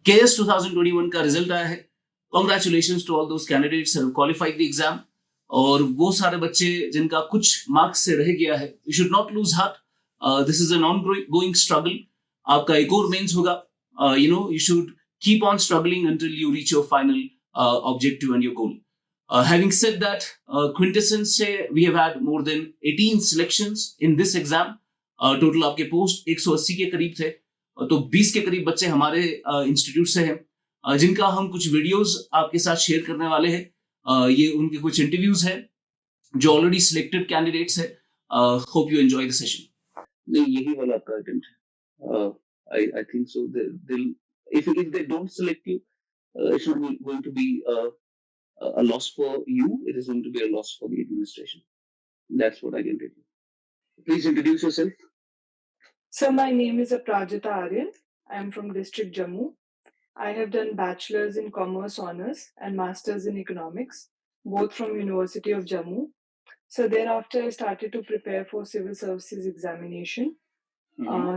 KS 2021 का result आया है. Congratulations to all those candidates who have qualified the exam. और वो सारे बच्चे जिनका कुछ मार्क्स से रह गया है, you should not lose heart. This is an ongoing struggle. आपका एक और मेंस होगा. You should keep on struggling until you reach your final objective and your goal. Having said that, quintessence से we have had more than 18 selections in this exam. Total आपके post 180 के करीब थे. तो 20 के करीब बच्चे हमारे इंस्टीट्यूट से हैं, जिनका हम कुछ वीडियोस आपके साथ शेयर करने वाले हैं. ये उनके कुछ इंटरव्यूज हैं जो ऑलरेडी सिलेक्टेड कैंडिडेट्स हैं. Hope you enjoy the session. नहीं, यही वाला आपका अटेम्प्ट है. I think so. They'll if they don't select you, it's not going to be a loss for you. It is going to be a loss for the administration. That's what I can tell you. Please introduce yourself. So my name is Aparajita Aryan. I am from District Jammu. I have done Bachelor's in Commerce Honours and Master's in Economics, both from University of Jammu. So thereafter, I started to prepare for Civil Services examination.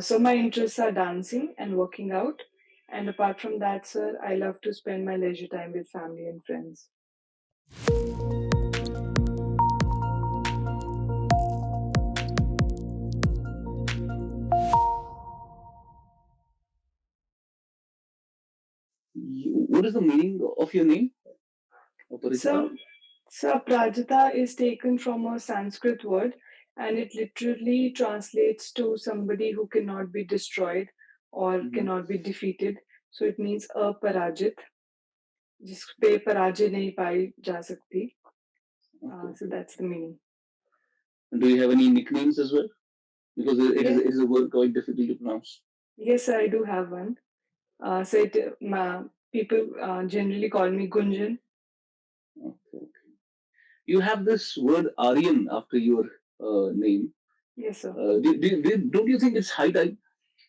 So my interests are dancing and working out. And apart from that, sir, I love to spend my leisure time with family and friends. What is the meaning of your name? So Aparajita is taken from a Sanskrit word, and it literally translates to somebody who cannot be destroyed or cannot be defeated. So it means aparajit, जिस पे पराजय नहीं पाई जा सकती. So that's the meaning. Do you have any nicknames as well? Because it is a word quite difficult to pronounce. Yes, I do have one. So people generally call me Gunjan. Okay. You have this word Aryan after your name. Yes, sir. Don't you think it's high time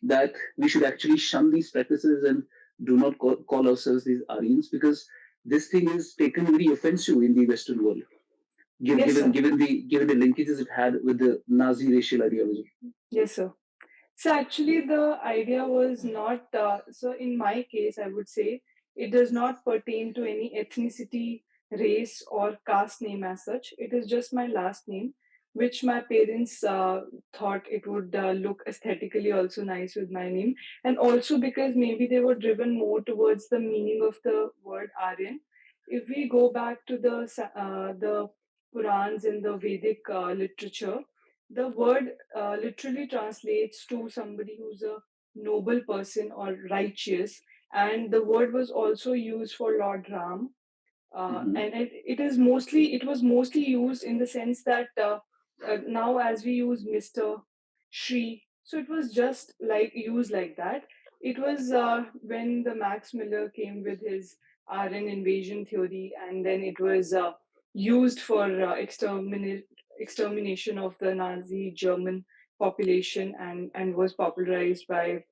that we should actually shun these practices and do not call ourselves these Aryans? Because this thing is taken very offensive in the Western world, given the linkages it had with the Nazi racial ideology. Yes, sir. So actually, the idea was not. So in my case, I would say it does not pertain to any ethnicity, race, or caste name as such. It is just my last name, which my parents thought it would look aesthetically also nice with my name, and also because maybe they were driven more towards the meaning of the word Aryan. If we go back to the Purans and the Vedic literature, the word literally translates to somebody who's a noble person or righteous, and the word was also used for Lord Ram. And it was mostly used in the sense that now as we use Mr. Shri, so it was just like used like that. It was when the Max Miller came with his Aryan invasion theory, and then it was used for extermination of the Nazi German population, and was popularized by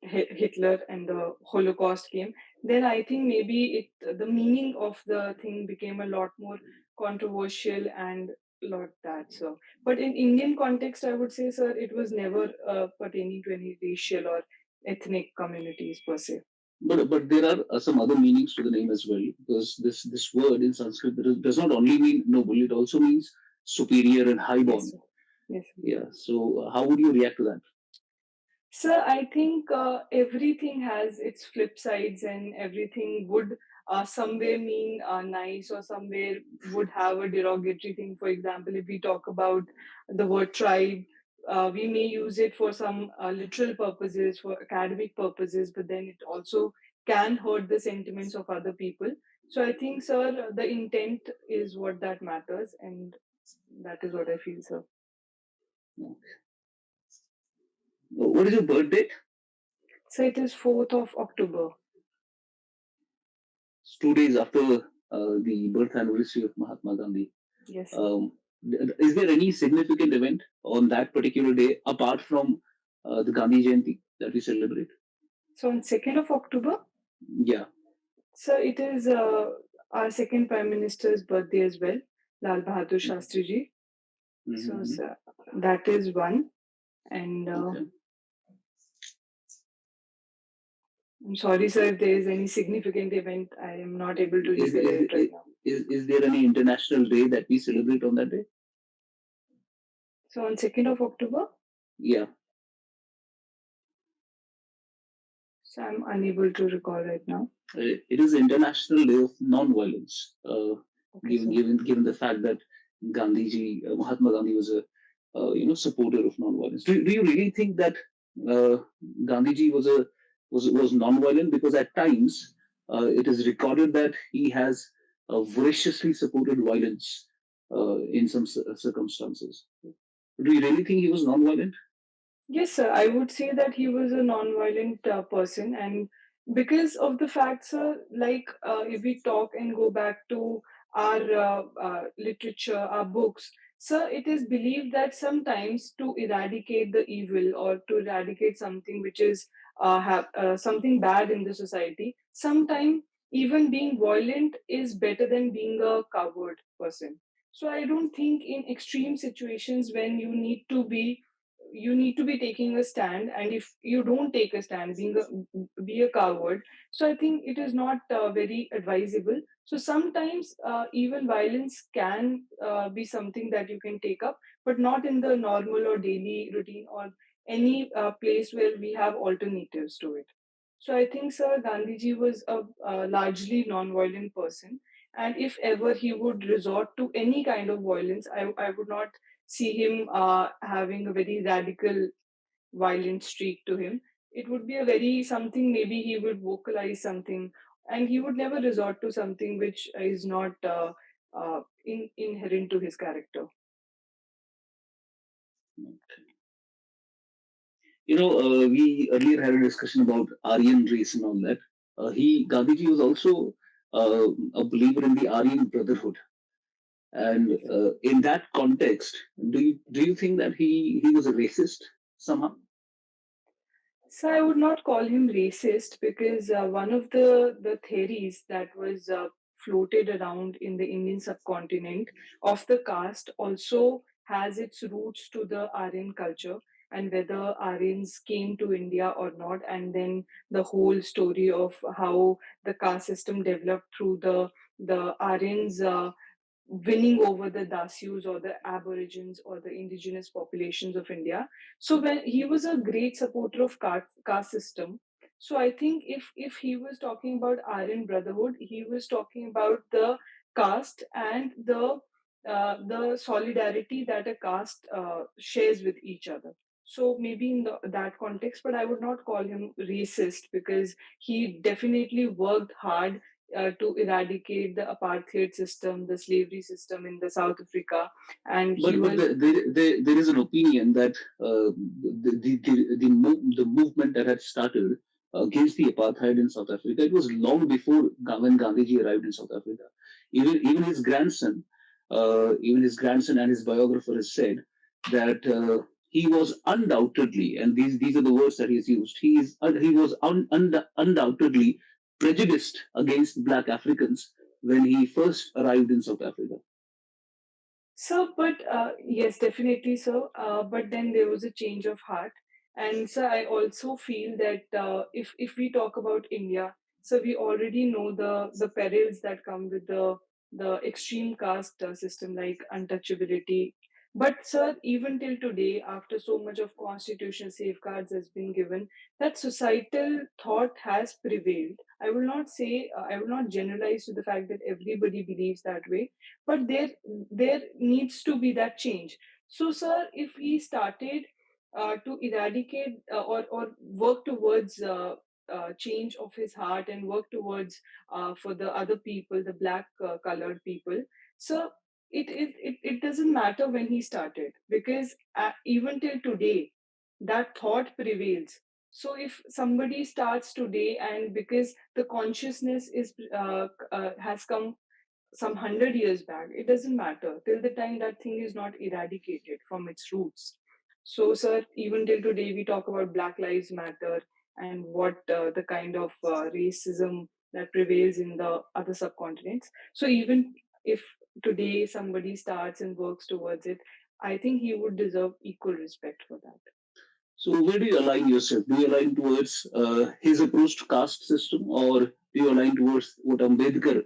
Hitler, and the Holocaust came. Then I think maybe the meaning of the thing became a lot more controversial and lot that. So, but in Indian context, I would say, sir, it was never pertaining to any racial or ethnic communities per se. But there are some other meanings to the name as well, because this word in Sanskrit does not only mean noble; it also means superior and highborn. Yes. Yeah. So how would you react to that? Sir, I think everything has its flip sides, and everything would somewhere mean nice, or somewhere would have a derogatory thing. For example, if we talk about the word tribe, we may use it for some literal purposes, for academic purposes, but then it also can hurt the sentiments of other people. So I think, sir, the intent is what that matters, and that is what I feel, sir. Okay. What is your birth date? So it is 4th of October. It's 2 days after the birth anniversary of Mahatma Gandhi. Yes. Is there any significant event on that particular day apart from the Gandhi Jayanti that we celebrate? So on 2nd of October? Yeah. So it is our second Prime Minister's birthday as well, Lal Bahadur Shastri ji. So sir, that is one. And I'm sorry, sir, if there is any significant event, I am not able to Is, is, recollect right now. is there any international day that we celebrate on that day? So on 2nd of October, Yeah. so I'm unable to recall right now. It is International Day of Non-Violence. Okay, sir. Given the fact that Mahatma Gandhi was a supporter of non-violence. Do you really think that uh, Gandhiji was non-violent? Because at times it is recorded that he has voraciously supported violence in some circumstances. Do you really think he was non-violent? Yes, sir. I would say that he was a non-violent person, and because of the fact, sir, like if we talk and go back to our literature, our books, sir, it is believed that sometimes to eradicate the evil or to eradicate something which is something bad in the society, sometimes even being violent is better than being a coward person. So I don't think in extreme situations when you need to be taking a stand, and if you don't take a stand, be a coward. So I think it is not very advisable. So sometimes even violence can be something that you can take up, but not in the normal or daily routine or any place where we have alternatives to it. So I think, sir, Gandhiji was a largely non-violent person, and if ever he would resort to any kind of violence, I would not see him having a very radical, violent streak to him. It would be a very something, maybe he would vocalize something, and he would never resort to something which is not inherent to his character. We earlier had a discussion about Aryan race and all that. Gandhiji was also a believer in the Aryan Brotherhood, and in that context, do you think that he was a racist somehow? So I would not call him racist because one of the theories that was floated around in the Indian subcontinent of the caste also has its roots to the Aryan culture, and whether Aryans came to India or not, and then the whole story of how the caste system developed through the Aryans winning over the Dasyus or the Aborigines or the indigenous populations of India. So when he was a great supporter of caste system. So I think if he was talking about Aryan Brotherhood, he was talking about the caste and the solidarity that a caste shares with each other. So maybe in that context, but I would not call him racist because he definitely worked hard to eradicate the apartheid system, the slavery system in the South Africa, and he But was. there is an opinion that the movement that had started against the apartheid in South Africa, it was long before when Gandhiji arrived in South Africa. Even his grandson and his biographer has said that he was undoubtedly, and these are the words that he's used. He was undoubtedly prejudiced against Black Africans when he first arrived in South Africa. So, but yes, definitely so. But then there was a change of heart, and so I also feel that if we talk about India, so we already know the perils that come with the extreme caste system like untouchability. But sir, even till today, after so much of constitutional safeguards has been given, that societal thought has prevailed. I will not say I will not generalize to the fact that everybody believes that way, but there needs to be that change. So sir, if he started to eradicate or work towards change of his heart and work towards for the other people, the black colored people, so it doesn't matter when he started because even till today that thought prevails. So if somebody starts today, and because the consciousness is has come some 100 years back, it doesn't matter till the time that thing is not eradicated from its roots. So, sir, even till today, we talk about Black Lives Matter and what the kind of racism that prevails in the other subcontinents. So, even if today somebody starts and works towards it, I think he would deserve equal respect for that. So where do you align yourself? Do you align towards his approach to caste system, or do you align towards what Ambedkar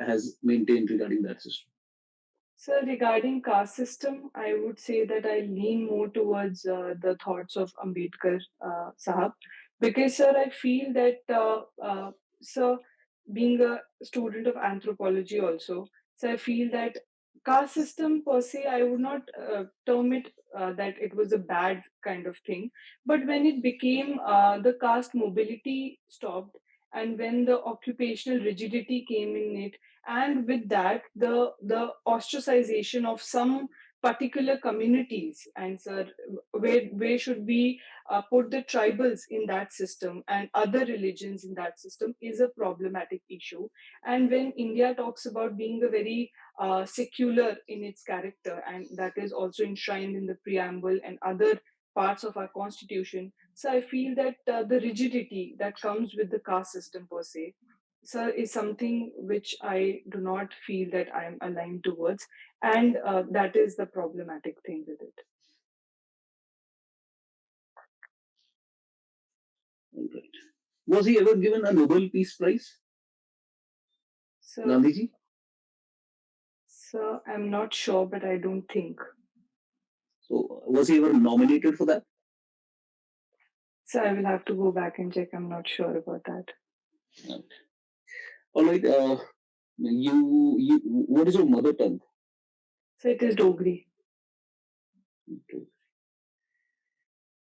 has maintained regarding that system? So regarding caste system, I would say that I lean more towards the thoughts of Ambedkar Sahab, because sir, I feel that sir, being a student of anthropology also, so I feel that caste system per se, I would not term it that it was a bad kind of thing, but when it became the caste mobility stopped, and when the occupational rigidity came in it, and with that the ostracization of some particular communities, and sir, where should we put the tribals in that system and other religions in that system is a problematic issue. And when India talks about being a very secular in its character, and that is also enshrined in the preamble and other parts of our constitution, so I feel that the rigidity that comes with the caste system per se, sir, is something which I do not feel that I am aligned towards, and that is the problematic thing with it. Right. Was he ever given a Nobel Peace Prize, So, Gandhiji? so I'm not sure, but I don't think. So was he ever nominated for that? So I will have to go back and check. I'm not sure about that. No. All right. You. What is your mother tongue? So it is Dogri. Okay.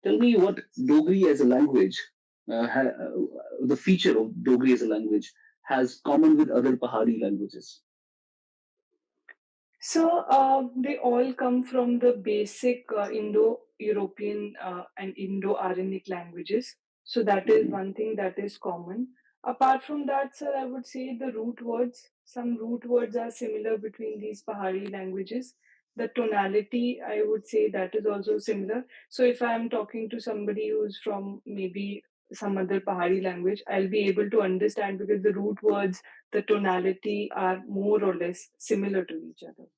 Tell me what Dogri as a language, the feature of Dogri as a language has common with other Pahari languages. So they all come from the basic Indo-European and Indo-Aryanic languages. So that is Mhm. one thing that is common. Apart from that, sir, I would say the root words. Some root words are similar between these Pahari languages. The tonality, I would say, that is also similar. So if I am talking to somebody who's from maybe some other Pahari language, I'll be able to understand because the root words, the tonality are more or less similar to each other.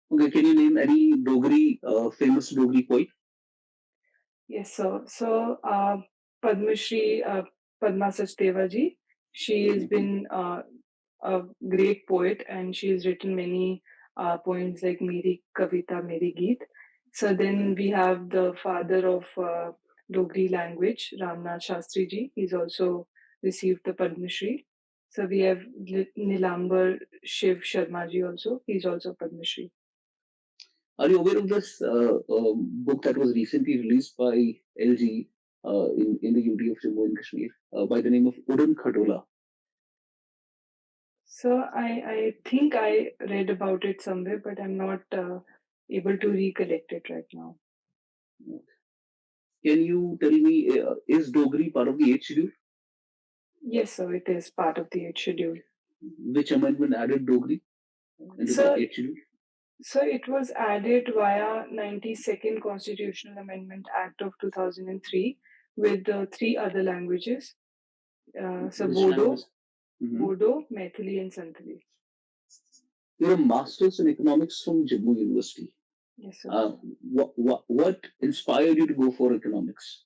Okay, can you name any Dogri, famous Dogri poet? Yes, sir. So, Padma Shri Padma Sachdeva ji, she has Mhm. been a great poet, and she has written many poems like Meri Kavita, Meri Geet. So then we have the father of Dogri language, Ramnath Shastri ji. He's also received the Padma Shri. So we have Nilambar Shiv Sharma ji also. He's also Padma Shri. Are you aware of this book that was recently released by LG in the UT of Jammu and Kashmir by the name of Udan Khatola? So I think I read about it somewhere, but I'm not able to recollect it right now. Can you tell me, is Dogri part of the 8th schedule? Yes, so it is part of the 8th schedule. Which amendment added Dogri into the So 8th schedule? so it was added via 92nd Constitutional Amendment Act of 2003 with three other languages. So Which language? Mhm. Maithili, and Santali. You're a master's in economics from Jammu University. Yes, sir. What inspired you to go for economics?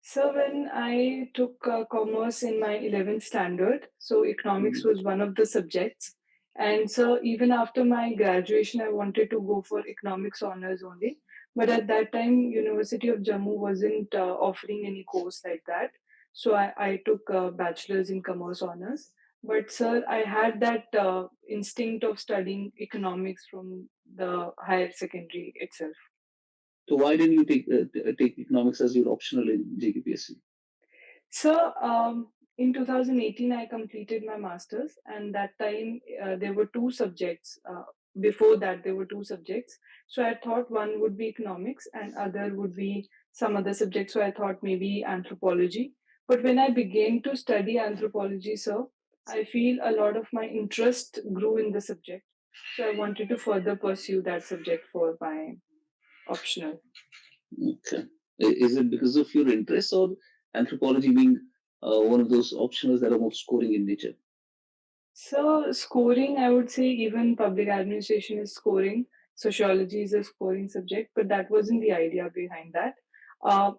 So when I took commerce in my 11th standard, so economics Mhm. was one of the subjects. And so even after my graduation, I wanted to go for economics honors only. But at that time, University of Jammu wasn't offering any course like that. So I took bachelor's in commerce honors. But sir, I had that instinct of studying economics from the higher secondary itself. So why didn't you take economics as your optional in JKPSC? So, in 2018, I completed my master's, and that time there were two subjects. Before that, there were two subjects. So I thought one would be economics, and other would be some other subject. So I thought maybe anthropology. But when I began to study anthropology, sir, I feel a lot of my interest grew in the subject. So I wanted to further pursue that subject for my optional. Okay. Is it because of your interest or anthropology being one of those optionals that are more scoring in nature? So, scoring, I would say even public administration is scoring. sociology is a scoring subject, but that wasn't the idea behind that.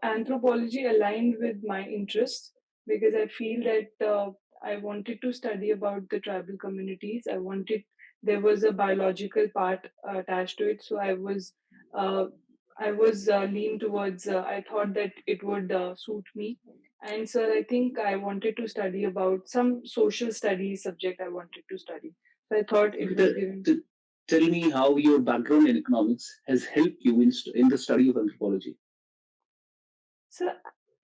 Anthropology aligned with my interests because I feel that I wanted to study about the tribal communities. I wanted There was a biological part attached to it, so uh, I was lean towards. I thought that it would suit me, and sir, I think I wanted to study about some social studies subject. I wanted to study, so I thought it Okay, was given. tell me how your background in economics has helped you in the study of anthropology. So,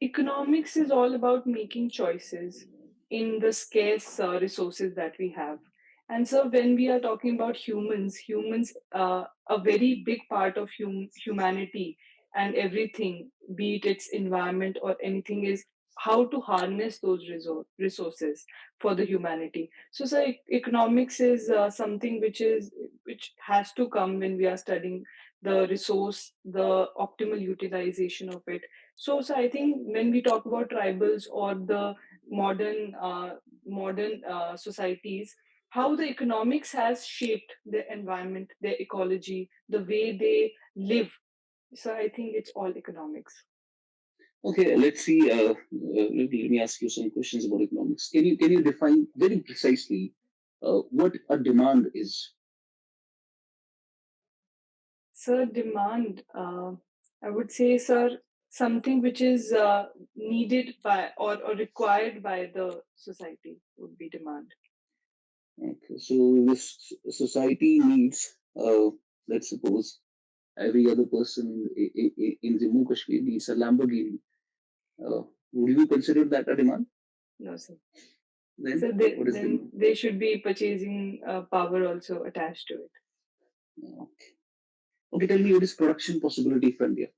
economics is all about making choices in the scarce resources that we have. And so, when we are talking about humans, a very big part of humanity and everything, be it its environment or anything, is how to harness those resources for the humanity. So, economics is something which has to come when we are studying the resource, the optimal utilization of it. So I think when we talk about tribals or the modern societies, how the economics has shaped their environment, their ecology, the way they live. So I think it's all economics. Okay, let's see. Let me ask you some questions about economics. Can you define very precisely what a demand is? Sir, demand. I would say, sir, something which is needed by or required by the society would be demand. Okay, so this society needs, let's suppose, every other person in Jammu Kashmir needs a Lamborghini. Uh, would you consider that a demand? No, sir. Then So they, what is then demand? they should be purchasing power also attached to it. Okay. Okay, tell me what is production possibility from there?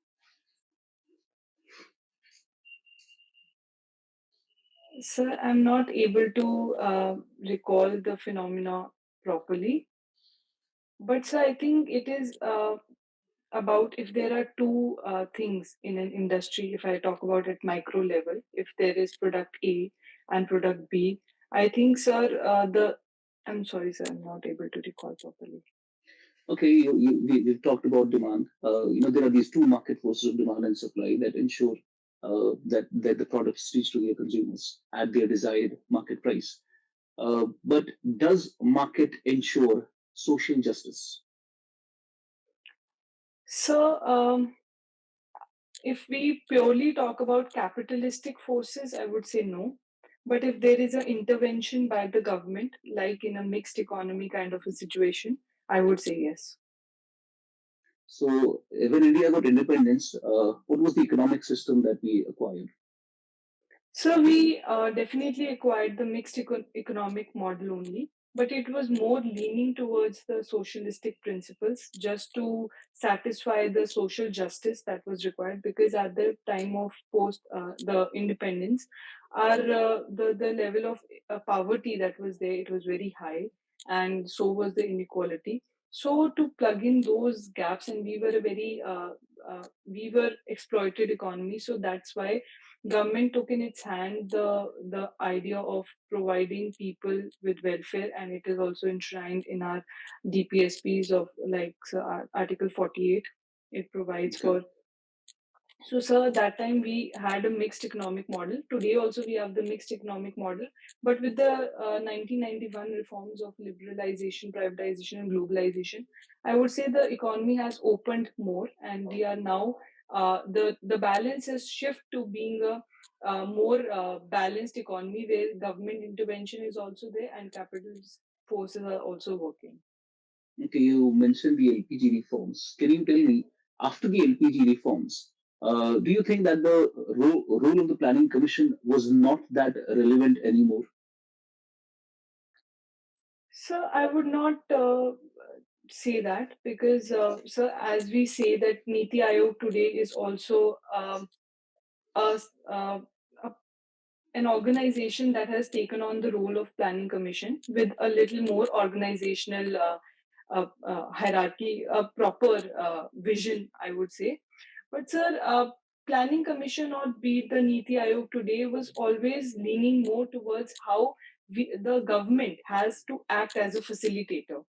Sir, I'm not able to recall the phenomena properly, but sir, I think it is about if there are two things in an industry. If I talk about at micro level, if there is product A and product B, I think, sir, the I'm sorry, sir, I'm not able to recall properly. Okay, we've talked about demand. There are these two market forces of demand and supply that ensure that the products reach to their consumers at their desired market price. But does market ensure social justice? So, if we purely talk about capitalistic forces, I would say no. But if there is an intervention by the government, like in a mixed economy kind of a situation, I would say yes. So when India got independence, what was the economic system that we acquired? So we definitely acquired the mixed economic model only, but it was more leaning towards the socialistic principles just to satisfy the social justice that was required. Because at the time of post the independence, our the level of poverty that was there, it was very high, and so was the inequality. So to plug in those gaps, and we were exploited economy, so that's why government took in its hand the idea of providing people with welfare, and it is also enshrined in our DPSPs of like Article 48. It provides Okay. for. So, sir, that time we had a mixed economic model. Today, also, we have the mixed economic model. But with the 1991 reforms of liberalization, privatization, and globalization, I would say the economy has opened more, and we are now the balance has shift to being a more balanced economy where government intervention is also there and capitalist forces are also working. Okay, you mentioned the LPG reforms. Can you tell me, after the LPG reforms, do you think that the role of the Planning Commission was not that relevant anymore? So I would not say that because, so as we say that Niti Aayog today is also a, s- a an organization that has taken on the role of planning commission with a little more organizational hierarchy, a proper vision, I would say. But sir, planning commission or be it the Niti Aayog today was always leaning more towards how the government has to act as a facilitator.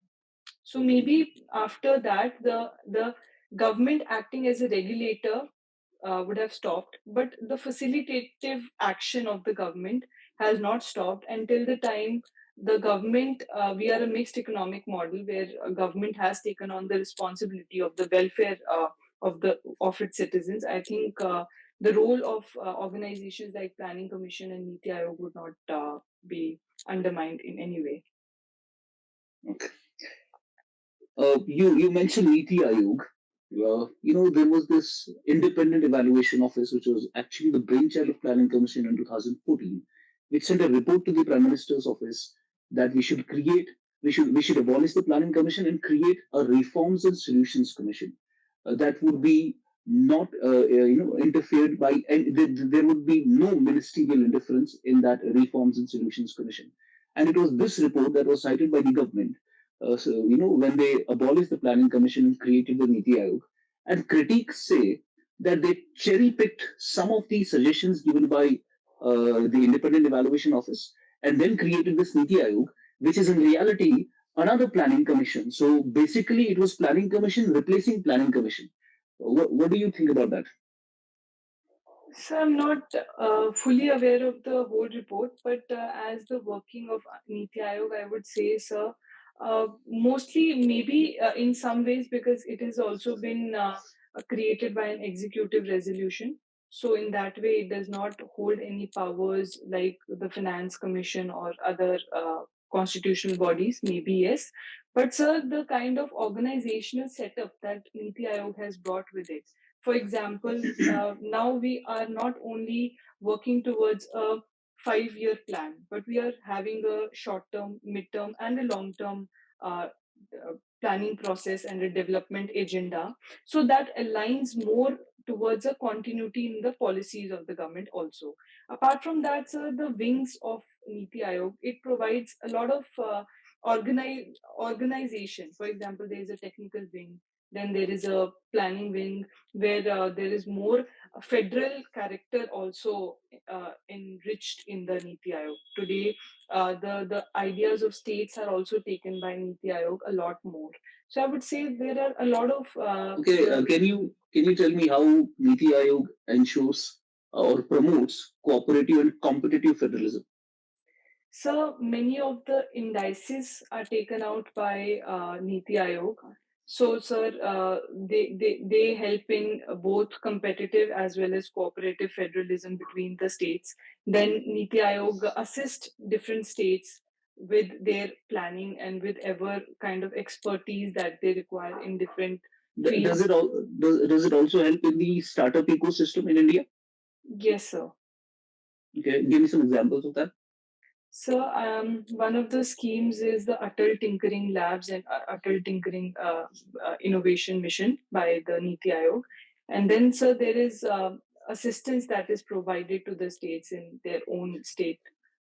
So maybe after that, the government acting as a regulator would have stopped, but the facilitative action of the government has not stopped until the time the government, we are a mixed economic model where a government has taken on the responsibility of the welfare of its citizens. I think the role of organizations like Planning Commission and Niti Aayog would not be undermined in any way. Okay. You mentioned Niti Aayog. There was this independent evaluation office, which was actually the brainchild of Planning Commission in 2014, which sent a report to the Prime Minister's office that we should abolish the Planning Commission and create a Reforms and Solutions Commission that would be not interfered by, and there would be no ministerial interference in that Reforms and Solutions Commission. And it was this report that was cited by the government, when they abolished the Planning Commission and created the Niti Aayog. And critics say that they cherry picked some of the suggestions given by the Independent Evaluation Office and then created this Niti Aayog, which is in reality another Planning Commission. So basically, it was Planning Commission replacing Planning Commission. What do you think about that? So I'm not fully aware of the whole report, but as the working of Niti Aayog, I would say, sir, mostly maybe in some ways because it has also been created by an executive resolution. So in that way, it does not hold any powers like the Finance Commission or other constitutional bodies. Maybe yes, but sir, the kind of organizational setup that Niti Aayog has brought with it, for example, now we are not only working towards a 5 year plan, but we are having a short term, mid term, and a long term planning process and a development agenda. So that aligns more towards a continuity in the policies of the government also. Apart from that, sir, the wings of Niti Aayog, it provides a lot of organization. For example, there is a technical wing, then there is a planning wing where there is more federal character also enriched in the Niti Aayog. Today, the ideas of states are also taken by Niti Aayog a lot more. So I would say there are a lot of Okay, can you tell me how Niti Aayog ensures or promotes cooperative and competitive federalism? so many of the indices are taken out by Niti Aayog. So, sir, they help in both competitive as well as cooperative federalism between the states. Then Niti Aayog assist different states with their planning and with ever kind of expertise that they require in different Does fields. it also help in the startup ecosystem in India? Yes, sir. Okay, give me some examples of that. So, one of the schemes is the Atal Tinkering Labs and Atal Tinkering Innovation Mission by the Niti Aayog. And then, sir, there is assistance that is provided to the states in their own state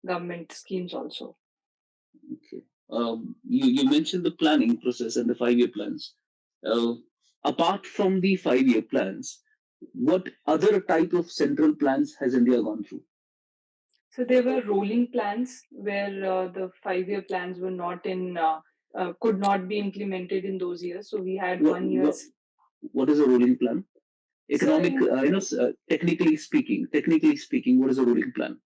government schemes also. Okay. You mentioned the planning process and the 5 year plans. Uh, Apart from the 5 year plans, what other type of central plans has India gone through? So there were rolling plans where the 5 year plans were not in, could not be implemented in those years. So we had What, 1 year. what is a rolling plan? So Economic, in technically speaking, what is a rolling plan?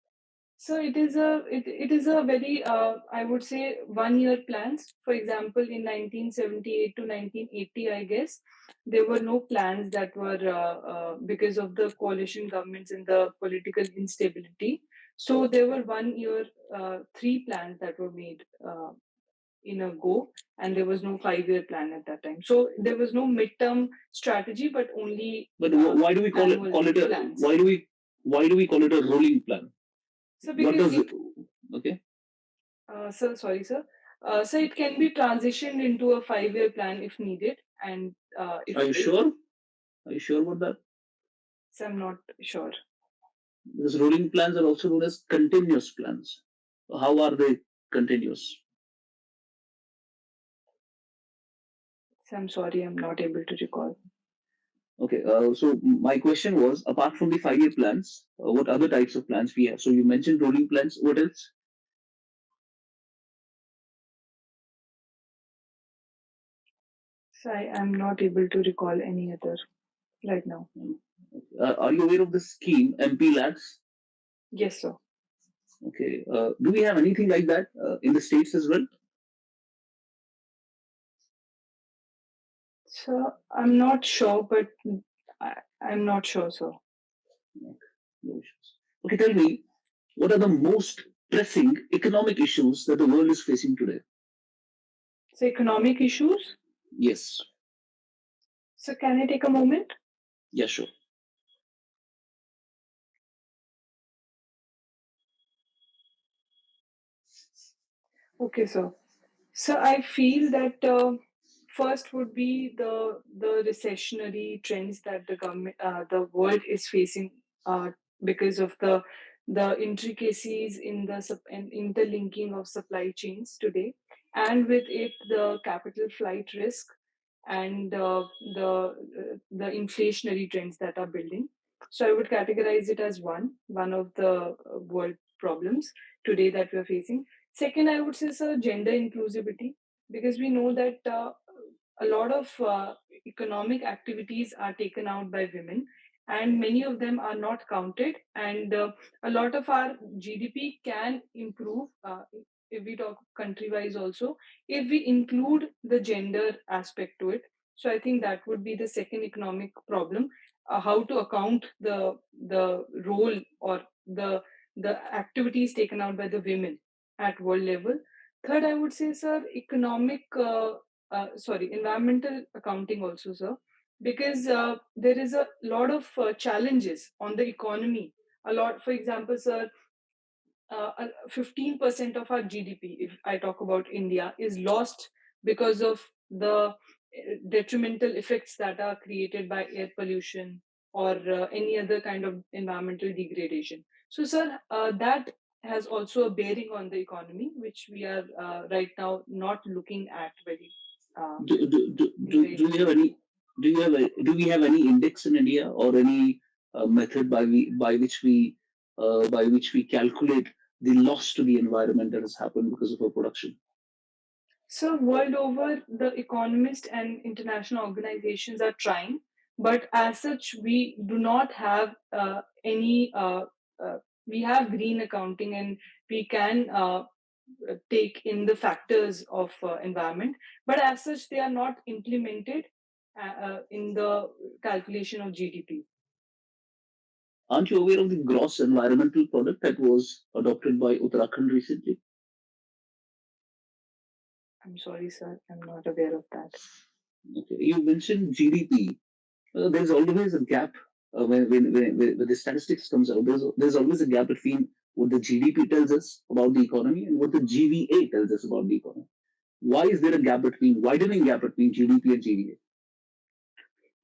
So it is a very I would say 1 year plans. For example, in 1978 to 1980, I guess there were no plans that were because of the coalition governments and the political instability. So there were 1 year three plans that were made in a go, and there was no 5 year plan at that time. So there was no midterm strategy, but only But why do we annual call it a plans. why do we call it a rolling plan? So What because does it okay? sir, sorry, sir. So it can be transitioned into a 5 year plan if needed, and Are if you it, sure? Are you sure about that? so I'm not sure. Because rolling plans are also known as continuous plans. How are they continuous? So I'm sorry, I'm not able to recall. Okay, so my question was, apart from the 5 year plans, what other types of plans we have? So you mentioned rolling plans. What else? So I am not able to recall any other right now. Are you aware of the scheme MP Lads? Yes, sir. Okay. Do we have anything like that in the states as well? So I'm not sure, but I'm not sure, sir. No issues. Okay, tell me, what are the most pressing economic issues that the world is facing today? So economic issues. Yes. So can I take a moment? Yeah, sure. Okay, sir. So I feel that first would be the recessionary trends that the world is facing because of the intricacies in the and interlinking of supply chains today, and with it the capital flight risk and the inflationary trends that are building. So I would categorize it as one of the world problems today that we are facing. Second, I would say, sir, gender inclusivity, because we know that a lot of economic activities are taken out by women, and many of them are not counted. And a lot of our GDP can improve if we talk country wise also, if we include the gender aspect to it. So I think that would be the second economic problem, how to account the role or the activities taken out by the women at world level. Third, I would say, sir, environmental accounting also, sir, because there is a lot of challenges on the economy. A lot, for example, sir, 15% of our GDP, if I talk about India, is lost because of the detrimental effects that are created by air pollution or any other kind of environmental degradation. So, sir, that has also a bearing on the economy, which we are right now not looking at very uh, Do great. you have any do we have any index in India or any method by which we calculate the loss to the environment that has happened because of our production? So, world over, the economists and international organizations are trying, but as such, we do not have any. We have green accounting, and we can take in the factors of environment, but as such, they are not implemented in the calculation of GDP. Aren't you aware of the gross environmental product that was adopted by Uttarakhand recently? I'm sorry, sir, I'm not aware of that. Okay. You mentioned GDP. There's always a gap when the statistics comes out. There's always a gap between what the GDP tells us about the economy and what the GVA tells us about the economy. Why is there a gap between widening gap between GDP and GVA?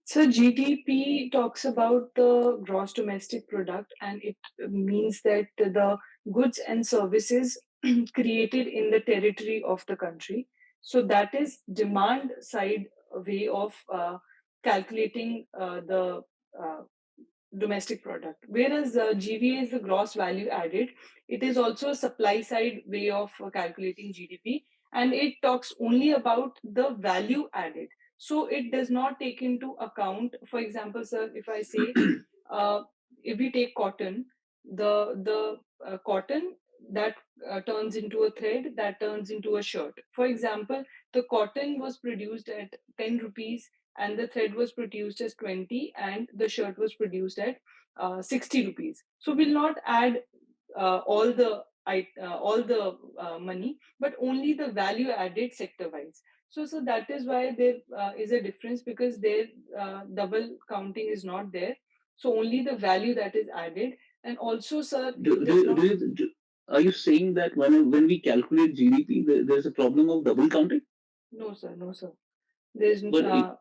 So GDP talks about the gross domestic product, and it means that the goods and services created in the territory of the country. So that is demand side way of calculating the uh, domestic product. Whereas GVA is the gross value added. It is also a supply side way of calculating GDP, and it talks only about the value added. So it does not take into account, for example, sir, if I say, uh, if we take cotton, the cotton that turns into a thread, that turns into a shirt. For example, the cotton was produced at 10 rupees and the thread was produced as 20 and the shirt was produced at 60 rupees. So we'll not add all the money, but only the value added sector wise. So that is why there is a difference, because their double counting is not there. So only the value that is added. And also, sir, it Do, does do, not. do you, do, are you saying that when we calculate GDP, there's a problem of double counting? No, sir, no, sir. There's But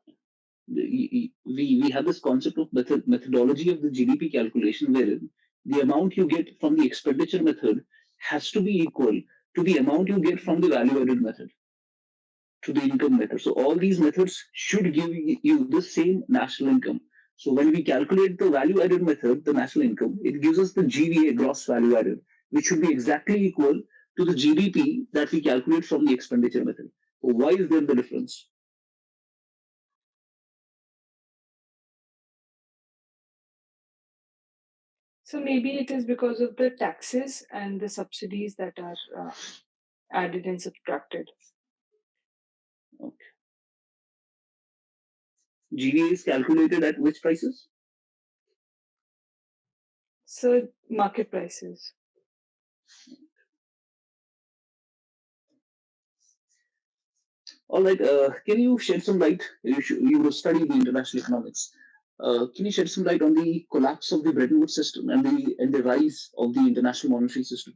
we have this concept of methodology of the GDP calculation wherein the amount you get from the expenditure method has to be equal to the amount you get from the value added method to the income method. So all these methods should give you the same national income. So when we calculate the value added method, the national income, it gives us the GVA, gross value added, which should be exactly equal to the GDP that we calculate from the expenditure method. So why is there the difference? So maybe it is because of the taxes and the subsidies that are added and subtracted. Okay. GVA is calculated at which prices? So market prices. All right. Can you shed some light? You study the international economics. Can you shed some light on the collapse of the Bretton Woods system and the rise of the international monetary system?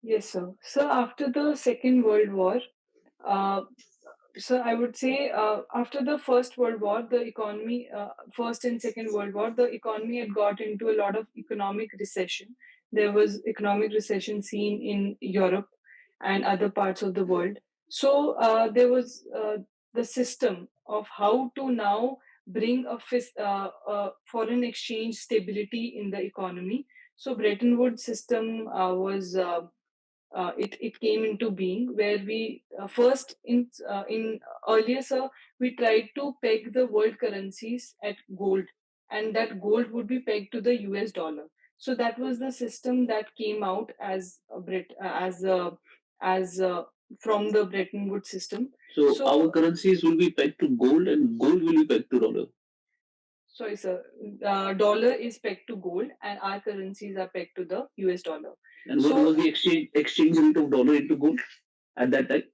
Yes, sir. So after the Second World War, uh, so I would say after the First World War, the economy, First and Second World War, the economy had got into a lot of economic recession. There was economic recession seen in Europe and other parts of the world. So there was the system of how to now bring a foreign exchange stability in the economy. So Bretton Woods system was it came into being where we first in earlier sir we tried to peg the world currencies at gold, and that gold would be pegged to the US dollar. So that was the system that came out as a as from the Bretton Woods system. So our So currencies will be pegged to gold, and gold will be pegged to dollar. sorry sir, dollar is pegged to gold and our currencies are pegged to the US dollar. And what So was the exchange rate of dollar into gold at that time?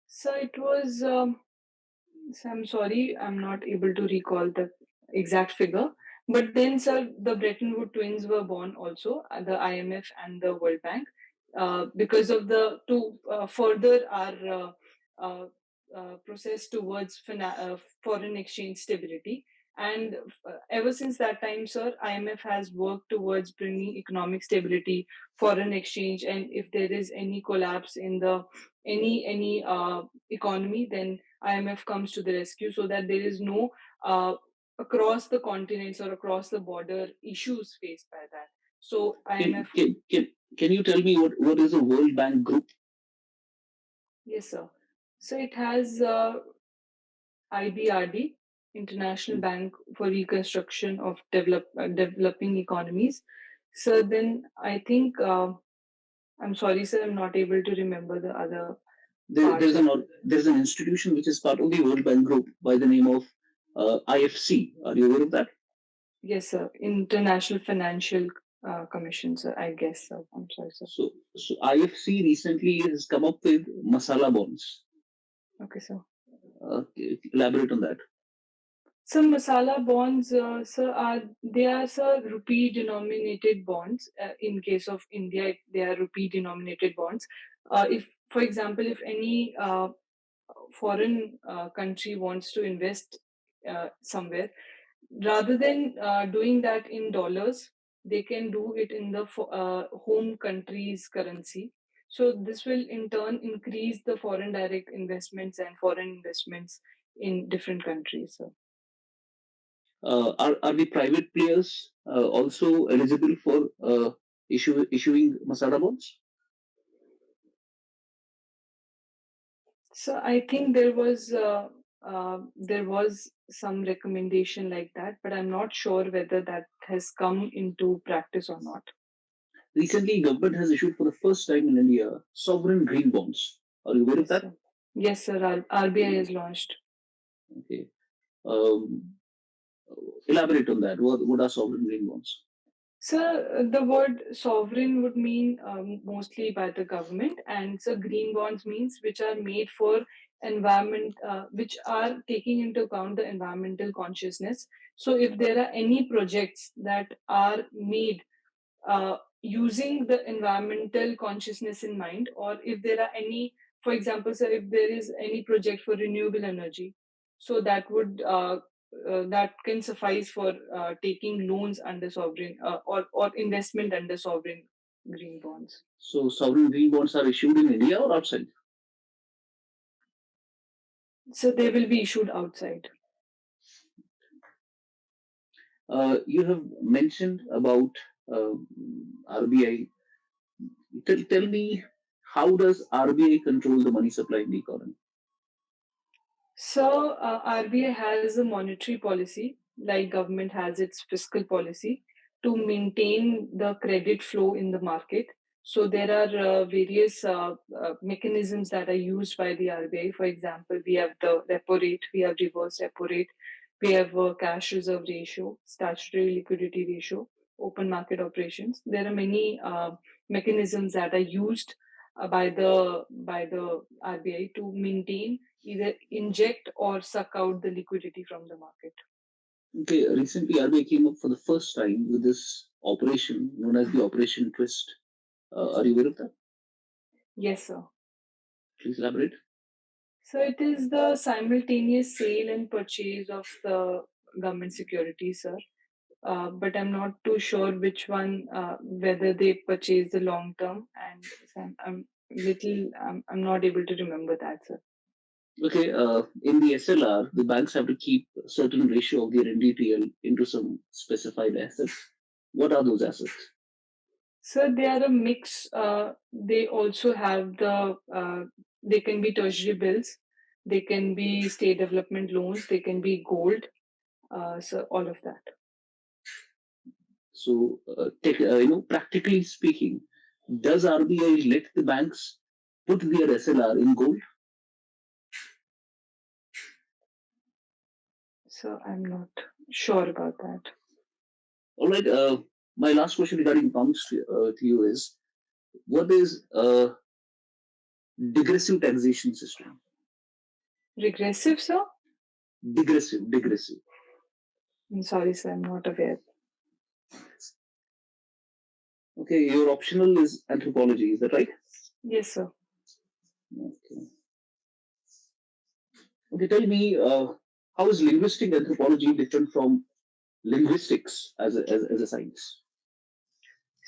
so it was So I'm sorry, I'm not able to recall the exact figure. But then, sir, the Bretton Woods twins were born also, the IMF and the World Bank, because of the to further our uh, process towards foreign exchange stability. And ever since that time, sir, IMF has worked towards bringing economic stability, foreign exchange, and if there is any collapse in the any economy, then IMF comes to the rescue so that there is no across the continents or across the border issues faced by that. So Can IMF, can can, can you tell me what is a World Bank group? yes, sir. So it has IBRD, International Bank for Reconstruction of Developing Economies. So then I think I'm sorry, sir, I'm not able to remember the other parts of it. There's an institution which is part of the World Bank group by the name of IFC. Are you aware of that? Yes, sir. International Financial Commission, sir. I guess so. I'm sorry, sir. So IFC recently has come up with masala bonds. Okay, sir. Elaborate on that. Some masala bonds, sir, are they are sir rupee denominated bonds. In case of India, they are rupee denominated bonds. If, for example, if any foreign country wants to invest somewhere, rather than doing that in dollars, they can do it in the home country's currency. So this will in turn increase the foreign direct investments and foreign investments in different countries. So. Are the private players also eligible for issuing masala bonds? So I think there was some recommendation like that, but I'm not sure whether that has come into practice or not. Recently, government has issued for the first time in India sovereign green bonds. Are you aware of Yes, that? sir. Yes, sir. RBI has launched. Okay. Um, Elaborate on that. What are sovereign green bonds? So the word sovereign would mean mostly by the government, and so green bonds means which are made for environment, which are taking into account the environmental consciousness. So if there are any projects that are made using the environmental consciousness in mind, or if there are any, for example, sir, if there is any project for renewable energy, so that can suffice for taking loans under sovereign or investment under sovereign green bonds. So sovereign green bonds are issued in India or outside? So they will be issued outside. You have mentioned about uh, RBI. Tell me, how does RBI control the money supply in the economy? So RBI has a monetary policy like government has its fiscal policy to maintain the credit flow in the market. So there are various mechanisms that are used by the RBI. For example, we have the repo rate, we have reverse repo rate, we have cash reserve ratio, statutory liquidity ratio, open market operations. There are many mechanisms that are used by the RBI to maintain, either inject or suck out the liquidity from the market. Okay, recently RBI came up for the first time with this operation known as the Operation Twist. Are you aware of that? Yes, sir. Please elaborate. So it is the simultaneous sale and purchase of the government securities, sir. But I'm not too sure which one, whether they purchase the long term, and so I'm not able to remember that, sir. Okay, in the SLR, the banks have to keep a certain ratio of their NDTL into some specified assets. What are those assets? So they are a mix. They also have they can be treasury bills, they can be state development loans, they can be gold. So all of that. So, practically speaking, does RBI let the banks put their SLR in gold? So I'm not sure about that. All right. My last question regarding comes to you is, what is a digressive taxation system? Regressive, sir? Digressive. I'm sorry, sir. I'm not aware. Okay, your optional is anthropology. Is that right? Yes, sir. Okay. Okay, tell me, how is linguistic anthropology different from linguistics as a science?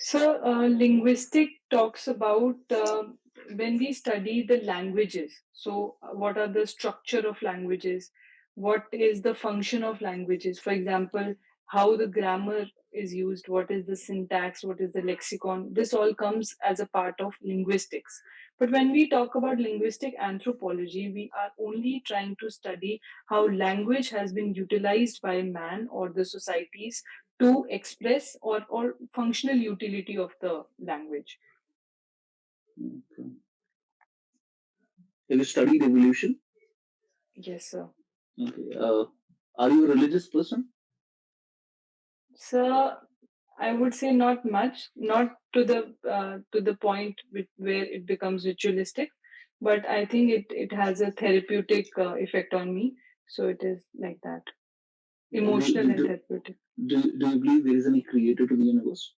So, linguistic talks about when we study the languages. So, what are the structure of languages? What is the function of languages? For example, how the grammar is used, what is the syntax, what is the lexicon? This all comes as a part of linguistics. But when we talk about linguistic anthropology, we are only trying to study how language has been utilized by man or the societies to express or functional utility of the language. Okay. Have you studied evolution? Yes, sir. Okay. Are you a religious person? So I would say not much, not to the point where it becomes ritualistic, but I think it has a therapeutic effect on me. So it is like that, Do, emotional do, and do, therapeutic. do you believe there is any creator to the universe?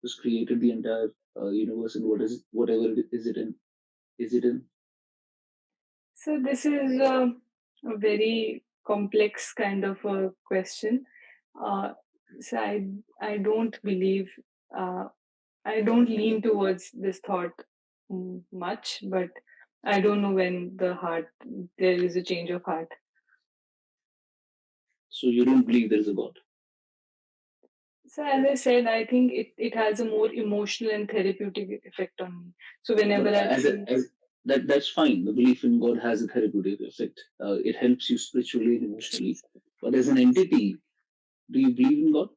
Who's created the entire universe and whatever it is it in? Is it in? So this is a very complex kind of a question. Uh, so I don't believe, uh, I don't lean towards this thought much, but I don't know when there is a change of heart. So you don't believe there is a God? So as I said, I think it has a more emotional and therapeutic effect on me. So whenever But I feel, as that's fine. The belief in God has a therapeutic effect. It helps you spiritually and emotionally. But as an entity, do you believe in God?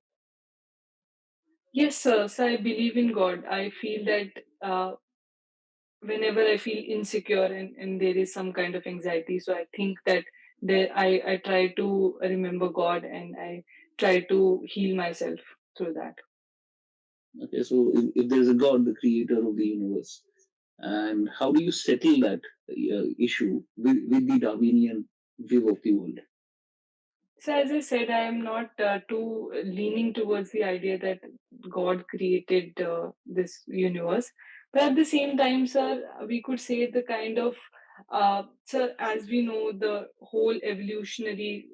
yes, sir, so I believe in God. I feel that whenever I feel insecure and there is some kind of anxiety, so I think that I try to remember God and I try to heal myself through that. Okay, so if there is a God, the creator of the universe, and how do you settle that issue with the Darwinian view of the world? So as I said, I am not too leaning towards the idea that God created this universe, but at the same time, sir, we could say the kind of sir, as we know, the whole evolutionary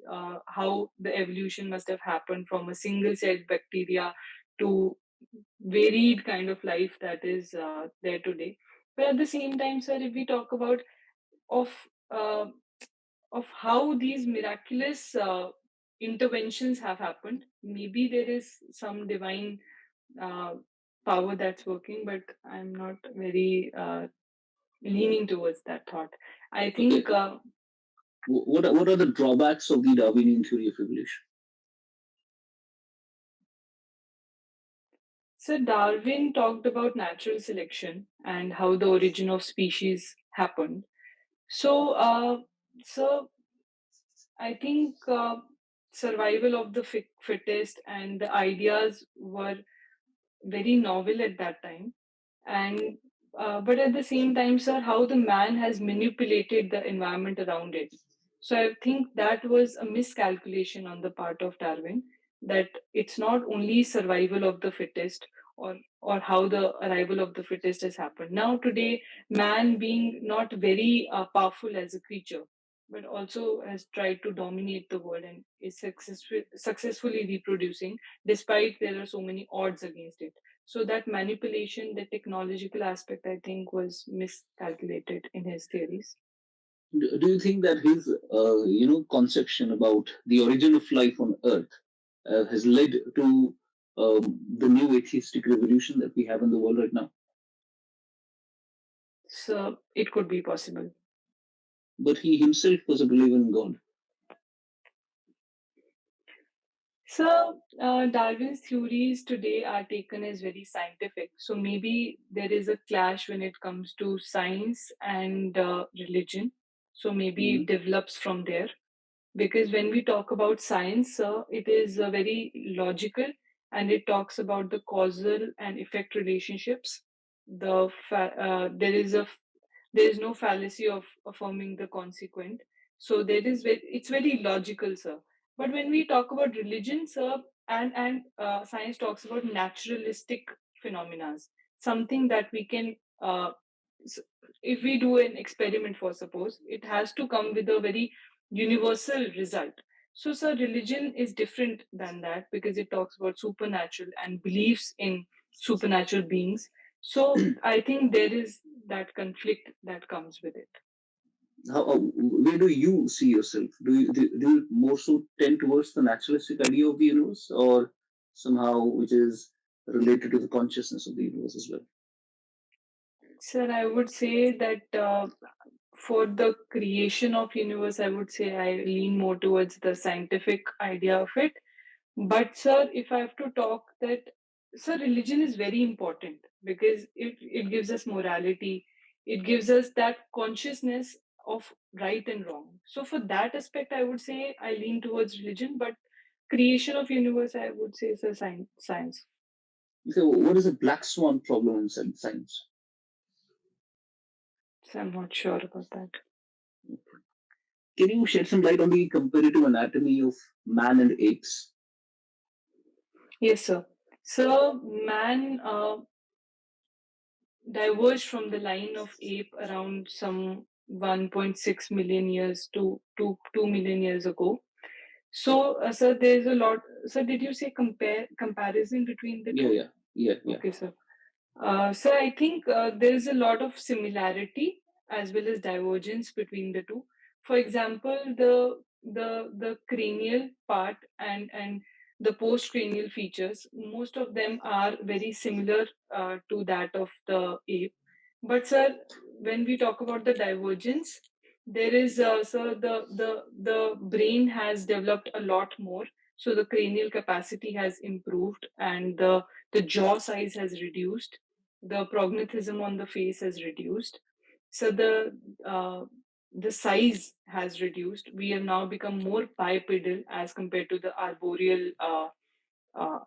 how the evolution must have happened from a single celled bacteria to varied kind of life that is there today. But at the same time, sir, if we talk about of uh, of how these miraculous interventions have happened. Maybe there is some divine uh, power that's working, but I'm not very leaning towards that thought. I Okay, think what are the drawbacks of the Darwinian theory of evolution? So Darwin talked about natural selection and how the origin of species happened. So, so I think survival of the fittest and the ideas were very novel at that time. And but at the same time, sir, how the man has manipulated the environment around it. So I think that was a miscalculation on the part of Darwin, that it's not only survival of the fittest, or how the arrival of the fittest has happened. Now today, man being not very powerful as a creature, but also has tried to dominate the world and is successfully reproducing, despite there are so many odds against it. So that manipulation, the technological aspect, I think, was miscalculated in his theories. Do you think that his conception about the origin of life on Earth has led to the new atheistic revolution that we have in the world right now? So it could be possible. But he himself was a believer in God. So Darwin's theories today are taken as very scientific. So maybe there is a clash when it comes to science and religion. So maybe Hmm. it develops from there. Because when we talk about science, it is very logical, and it talks about the causal and effect relationships. There is no fallacy of affirming the consequent. So it's very logical, sir. But when we talk about religion, sir, and science talks about naturalistic phenomena, something that we can s- if we do an experiment, for suppose, it has to come with a very universal result. So, sir, religion is different than that because it talks about supernatural and beliefs in supernatural beings. So I think there is that conflict that comes with it. Where do you see yourself? Do you more so tend towards the naturalistic idea of the universe, or somehow which is related to the consciousness of the universe as well? Sir, I would say that for the creation of universe, I would say I lean more towards the scientific idea of it. But sir, if I have to talk that, sir, religion is very important because it gives us morality, it gives us that consciousness of right and wrong. So for that aspect, I would say I lean towards religion, but creation of universe, I would say, is a science. So, what is a black swan problem in science? So I'm not sure about that. Can you shed some light on the comparative anatomy of man and apes? Yes, sir. So man diverged from the line of ape around some 1.6 million years to 2 million years ago. So, sir, there's a lot. Sir, did you say comparison between the Yeah, two? yeah, yeah, yeah. Okay, sir. So I think there is a lot of similarity as well as divergence between the two. For example, the cranial part and the postcranial features, most of them are very similar to that of the ape. But sir, when we talk about the divergence, there is so the brain has developed a lot more. So the cranial capacity has improved, and the jaw size has reduced, the prognathism on the face has reduced, so the size has reduced. We have now become more bipedal as compared to the arboreal uh,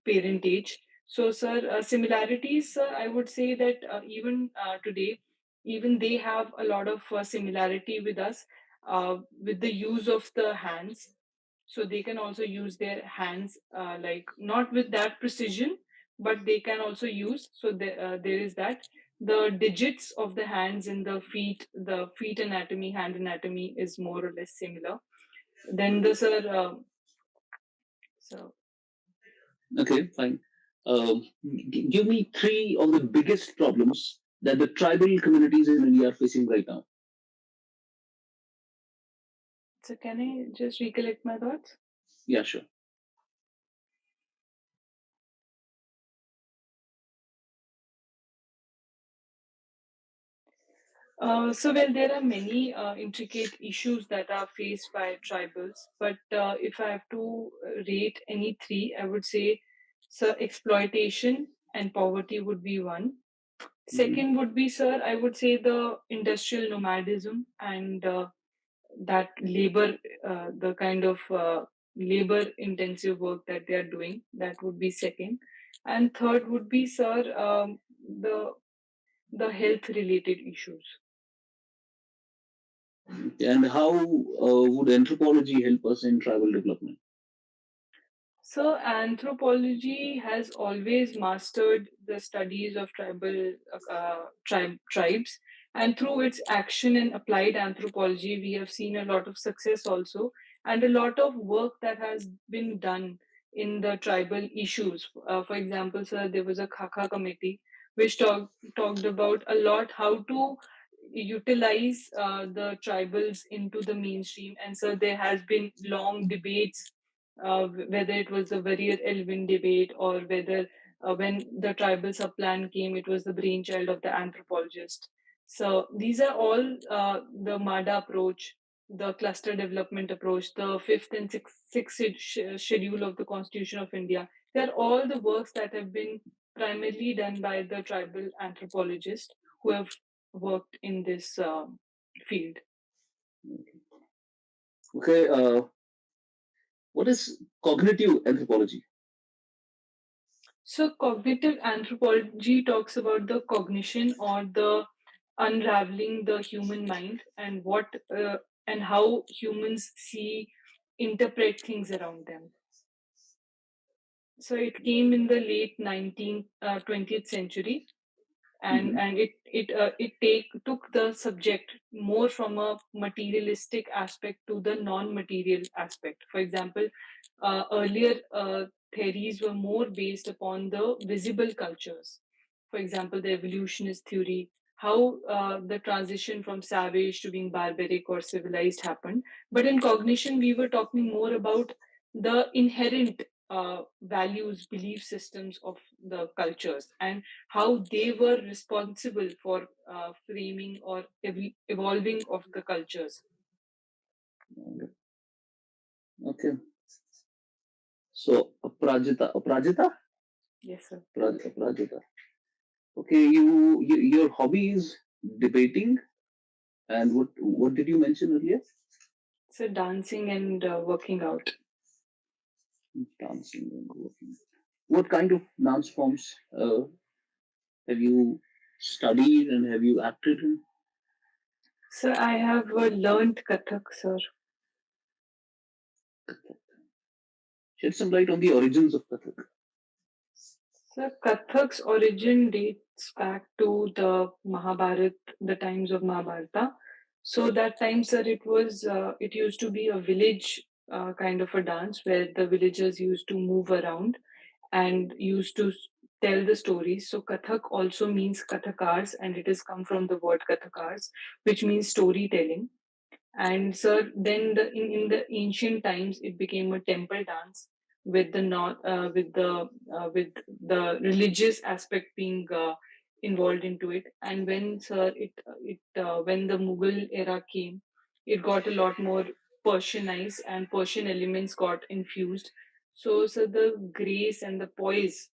parentage. So, sir, similarities, I would say that even today, even they have a lot of similarity with us with the use of the hands. So they can also use their hands, like not with that precision, but they can also use. So there is that. The digits of the hands and the feet anatomy, hand anatomy is more or less similar. Then the sir, so Okay, fine. Give me three of the biggest problems that the tribal communities in India are facing right now. so can I just recollect my thoughts? Yeah, sure. So, well, there are many intricate issues that are faced by tribals, but if I have to rate any three, I would say So exploitation and poverty would be one. Mhm. Second would be, sir, I would say the industrial nomadism and that labor, the kind of labor intensive work that they are doing. That would be second. And third would be, sir, the the health related issues. And how would anthropology help us in tribal development? So, anthropology has always mastered the studies of tribes, and through its action in applied anthropology, we have seen a lot of success also, and a lot of work that has been done in the tribal issues. For example, sir, there was a Khaka committee which talked about a lot how to utilize the tribals into the mainstream, and so there has been long debates whether it was the Warrior Elwin debate or whether when the tribal subplan came, it was the brainchild of the anthropologist. So these are all the MADA approach, the cluster development approach, the fifth and sixth schedule of the Constitution of India. They're all the works that have been primarily done by the tribal anthropologists who have worked in this field. Okay, what is cognitive anthropology? So, cognitive anthropology talks about the cognition or the unraveling the human mind and what and how humans see, interpret things around them. So, it came in the late 19th, 20th century, and Mhm. it took the subject more from a materialistic aspect to the non-material aspect. For example, earlier theories were more based upon the visible cultures. For example, the evolutionist theory, how the transition from savage to being barbaric or civilized happened. But in cognition, we were talking more about the inherent values, belief systems of the cultures, and how they were responsible for framing or evolving of the cultures. Okay, so Aparajita, Yes, sir. Aparajita. Okay, your hobby is debating, and what did you mention earlier? So dancing and working out. Dancing and working. What kind of dance forms have you studied and have you acted in? So I have learned Kathak, sir. Shed some light on the origins of Kathak. So Kathak's origin dates back to the Mahabharat, the times of Mahabharata. So that time, sir, it used to be a village kind of a dance where the villagers used to move around and used to tell the stories. So Kathak also means Kathakars, and it has come from the word Kathakars, which means storytelling. And so then in the ancient times, it became a temple dance with the not with the religious aspect being involved into it. And when sir it when the Mughal era came, it got a lot more Persianized and Persian elements got infused. So the grace and the poise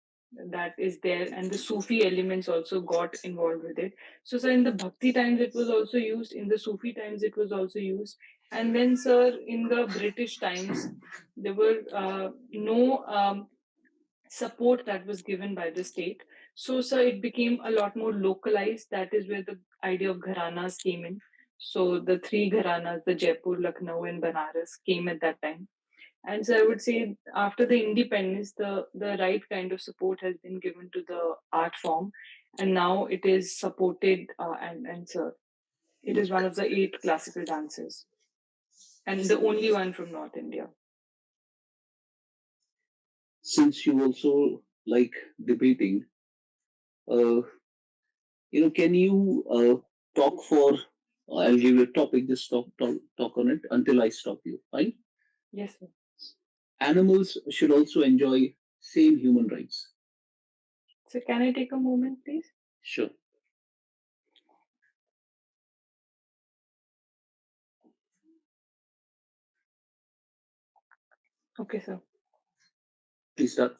that is there and the Sufi elements also got involved with it. So in the Bhakti times, it was also used. In the Sufi times, it was also used. And then, sir, in the British times, there were no support that was given by the state. So, sir, it became a lot more localized. That is where the idea of gharanas came in. So, the three gharanas, the Jaipur, Lucknow, and Banaras, came at that time. And so I would say after the independence, the right kind of support has been given to the art form, and now it is supported and so it is one of the eight classical dances and the only one from North India. Since you also like debating, uh, can you talk for? I'll give you a topic. Just talk on it until I stop you. Fine. Yes, sir. Animals should also enjoy same human rights. So can I take a moment, please? Sure. Okay, sir. Please start.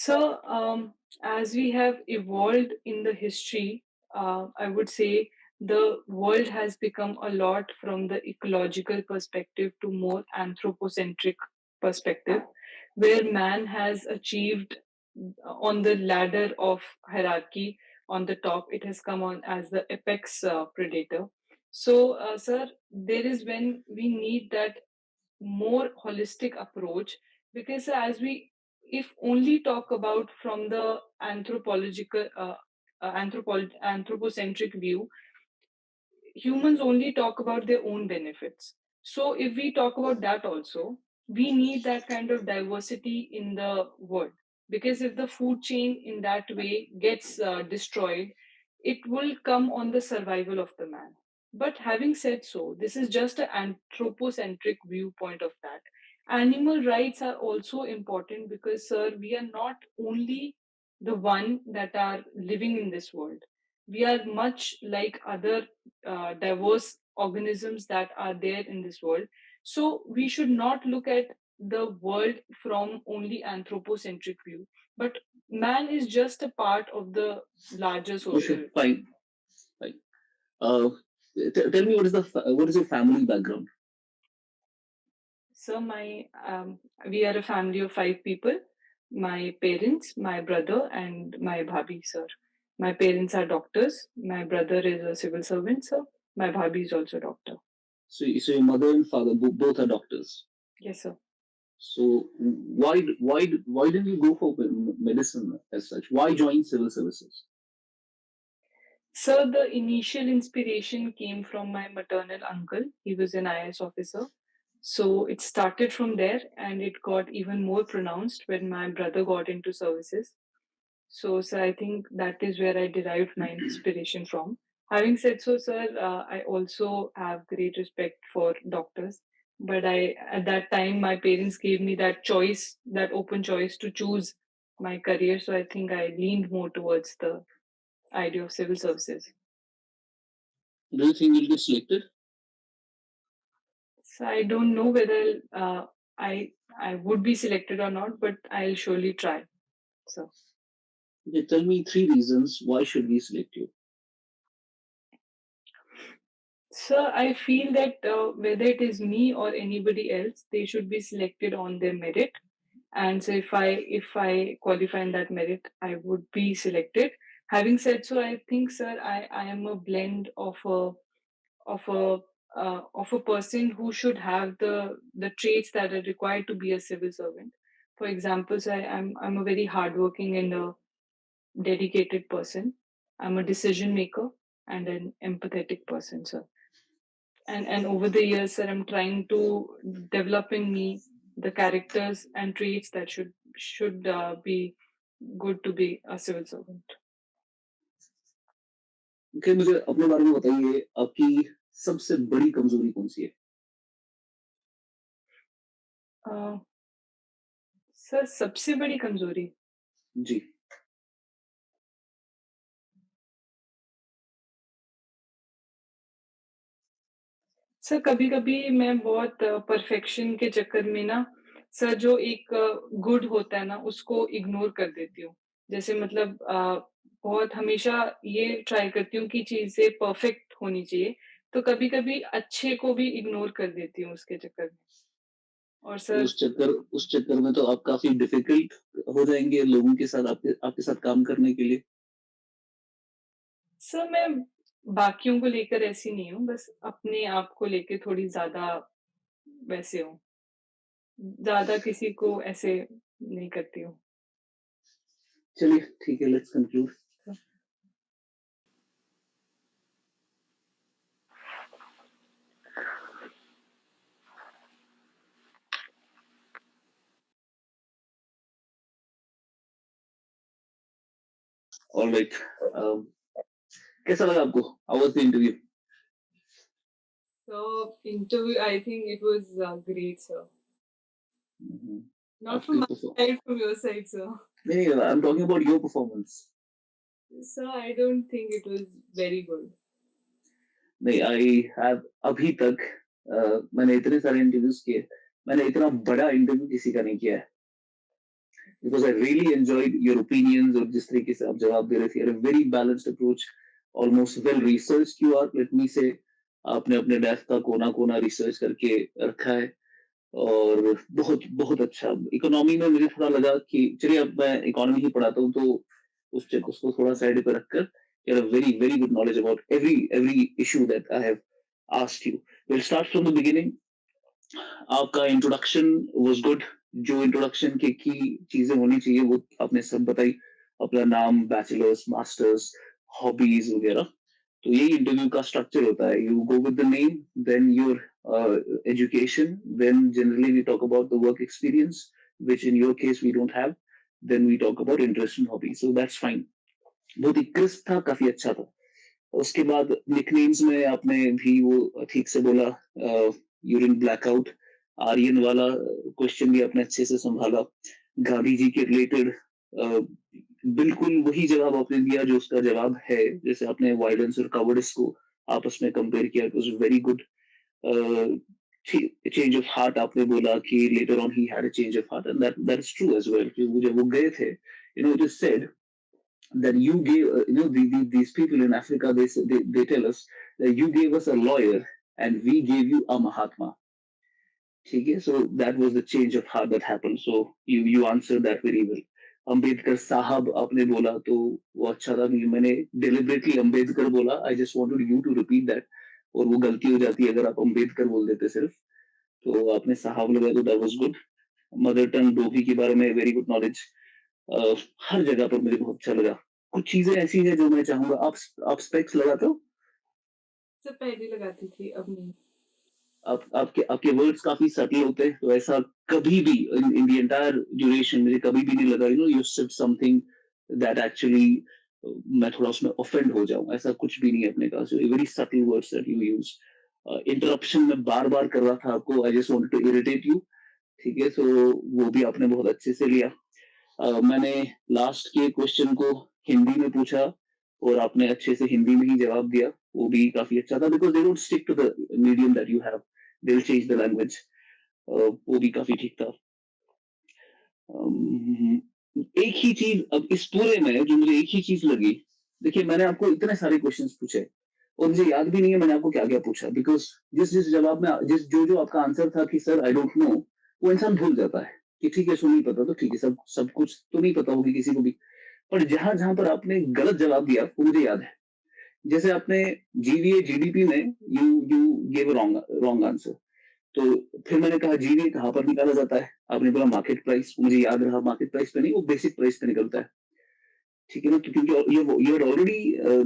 So, as we have evolved in the history, I would say the world has become a lot from the ecological perspective to more anthropocentric perspective, where man has achieved on the ladder of hierarchy on the top. It has come on as the apex predator. So, sir, there is when we need that more holistic approach, because as we if only talk about from the anthropological anthropocentric view, humans only talk about their own benefits. So if we talk about that also, we need that kind of diversity in the world, because if the food chain in that way gets destroyed, it will come on the survival of the man. But having said so, this is just an anthropocentric viewpoint of that. Animal rights are also important because, sir, we are not only the one that are living in this world. We are much like other diverse organisms that are there in this world. So we should not look at the world from only anthropocentric view, but man is just a part of the larger Okay, social. fine, fine. Uh, Tell me what is your family background? So we are a family of 5 people. My parents, my brother, and my bhabhi, sir. My parents are doctors. My brother is a civil servant, sir. My bhabhi is also a doctor. So your mother and father both are doctors. Yes, sir. So why didn't you go for medicine as such? Why join civil services? So the initial inspiration came from my maternal uncle. He was an IS officer. So it started from there and it got even more pronounced when my brother got into services. So I think that is where I derived my inspiration from. Having said so, sir, I also have great respect for doctors. But at that time, my parents gave me that choice, that open choice to choose my career. So I think I leaned more towards the idea of civil services. Do you think you'll get selected? So I don't know whether I would be selected or not, but I'll surely try. So, Okay, tell me three reasons why should we select you. so I feel that whether it is me or anybody else, they should be selected on their merit. And so if I qualify in that merit, I would be selected. Having said so, I think, sir, I am a blend of a of a person who should have the traits that are required to be a civil servant. For example, so I'm a very hardworking and a dedicated person. I'm a decision maker and an empathetic person, sir. And over the years, sir, I'm trying to develop in me the characters and traits that should be good to be a civil servant. Okay, मुझे अपने बारे में बताइए आपकी सबसे बड़ी कमजोरी कौन सी है? अ, सर सबसे बड़ी कमजोरी, जी। सर कभी-कभी मैं बहुत परफेक्शन के चक्कर में ना, सर जो एक गुड होता है ना, उसको इग्नोर कर देती हूँ। जैसे मतलब बहुत हमेशा ये ट्राई करती हूँ कि चीज़ें परफेक्ट होनी चाहिए, तो कभी-कभी अच्छे को भी इग्नोर कर देती हूँ उसके चक्कर में। और तो सर उस चक्कर में तो आप काफी डिफिकल्ट हो जाएंगे लोगों के साथ आपके साथ काम करने के लिए। सर मैं बाकियों को लेकर ऐसी नहीं हूँ, बस अपने आप को लेके थोड़ी ज़्यादा वैसे हूँ। ज़्यादा किसी को ऐसे नहीं करती हूँ। चलिए ठीक है, लेट्स कंक्लूड। ऑलराइट, कैसा लगा आपको? How was the interview? So interview, I think it was great, sir. Not from आपकी my perform side, from your side, sir. नहीं, I am talking about your performance. Sir, I don't think it was very good. नहीं, I have अभी तक मैंने इतने सारे interviews किए, मैंने इतना बड़ा इंटरव्यू किसी का नहीं किया है। because I really enjoyed your opinions और जिस तरीके से आप जवाब दे रहे थे. A very balanced approach, almost well researched you are. Let me say, आपने अपने डेस्क का कोना कोना रिसर्च करके रखा है और बहुत बहुत अच्छा. इकोनॉमी में मुझे थोड़ा लगा कि चलिए अब मैं इकोनॉमी ही पढ़ाता हूँ तो उसको थोड़ा साइड पे रखकर you have a very good knowledge about every issue that I have asked you. We'll start from the beginning. आपका इंट्रोडक्शन वाज गुड. जो इंट्रोडक्शन की चीजें होनी चाहिए वो आपने सब बताई. अपना नाम, बैचलर्स, मास्टर्स, हॉबीज वगैरह. तो यही इंटरव्यू का स्ट्रक्चर होता है. You go with the name, then your education, then generally we talk about the work experience, which in your case we don't have. Then we talk about interest and hobby. So that's fine. बहुत ही crisp था, काफी अच्छा था. उसके बाद nicknames में आपने भी वो ठीक से बोला. यूरिन ब्लैकआउट, आर्यन वाला क्वेश्चन भी आपने अच्छे से संभाला. गांधी जी के रिलेटेड बिल्कुल वही जवाब आपने दिया जो उसका जवाब है. जैसे आपने वायलेंस और कवर्डिस को आपस में कंपेयर किया, it was very good. Change of heart आपने बोला कि later on he had a change of heart, and that is true as well. जब वो गए थे, it is said that you gave, these people in Africa, they tell us that you gave us a lawyer and we gave you a Mahatma. ठीक है, so that was the change of heart that happened. So you answered that very well. Ambedkar साहब आपने बोला तो वो अच्छा था कि मैंने deliberately अम्बेडकर बोला. I just wanted you to repeat that. और वो गलती हो जाती है अगर आप अम्बेडकर बोल देते सिर्फ. तो आपने साहब लगाया तो that was good. Mother tongue Dobhi के बारे में वेरी गुड नॉलेज. हर जगह पर मुझे बहुत अच्छा लगा. कुछ चीजें ऐसी हैं जो मैं चाहूंगा. आप स्पेक्स लगाते हो? से पहले लगाती थी, अब नहीं. आपके आपके वर्ड्स काफी सटल होते हैं, तो ऐसा कभी भी इन द एंटायर ड्यूरेशन मुझे कभी भी नहीं लगा you said something that actually मैं थोड़ा उसमें ऑफेंड हो जाऊं. ऐसा कुछ भी नहीं है अपने पास. Very subtle words that you use. Interruption में बार बार कर रहा था आपको. I just wanted to irritate you. ठीक है, सो वो भी आपने बहुत अच्छे से लिया. मैंने लास्ट के क्वेश्चन को हिंदी में पूछा और आपने अच्छे से हिंदी में ही जवाब दिया. वो भी काफी अच्छा था because they don't stick to the medium that you have. They will change the language. वो भी काफी ठीक था. um, एक ही चीज अब इस पूरे में जो मुझे एक ही चीज लगी. देखिए, मैंने आपको इतने सारे क्वेश्चंस पूछे और मुझे याद भी नहीं है मैंने आपको क्या क्या पूछा. बिकॉज जिस जिस जवाब में जिस जो जो आपका आंसर था कि सर आई डोंट नो, वो इंसान भूल जाता है कि ठीक है सो नहीं पता तो ठीक है. सब सब कुछ तो नहीं पता होगी किसी को भी. पर जहां जहां पर आपने गलत जवाब दिया वो मुझे याद है. जैसे आपने जीवीए जीडीपी में you you gave wrong wrong answer. तो फिर मैंने कहा जीवीए कहाँ पर निकाला जाता है. आपने बोला मार्केट प्राइस. मुझे याद रहा मार्केट प्राइस पे नहीं, वो बेसिक प्राइस पे निकलता है. ठीक है ना, तो क्योंकि you had already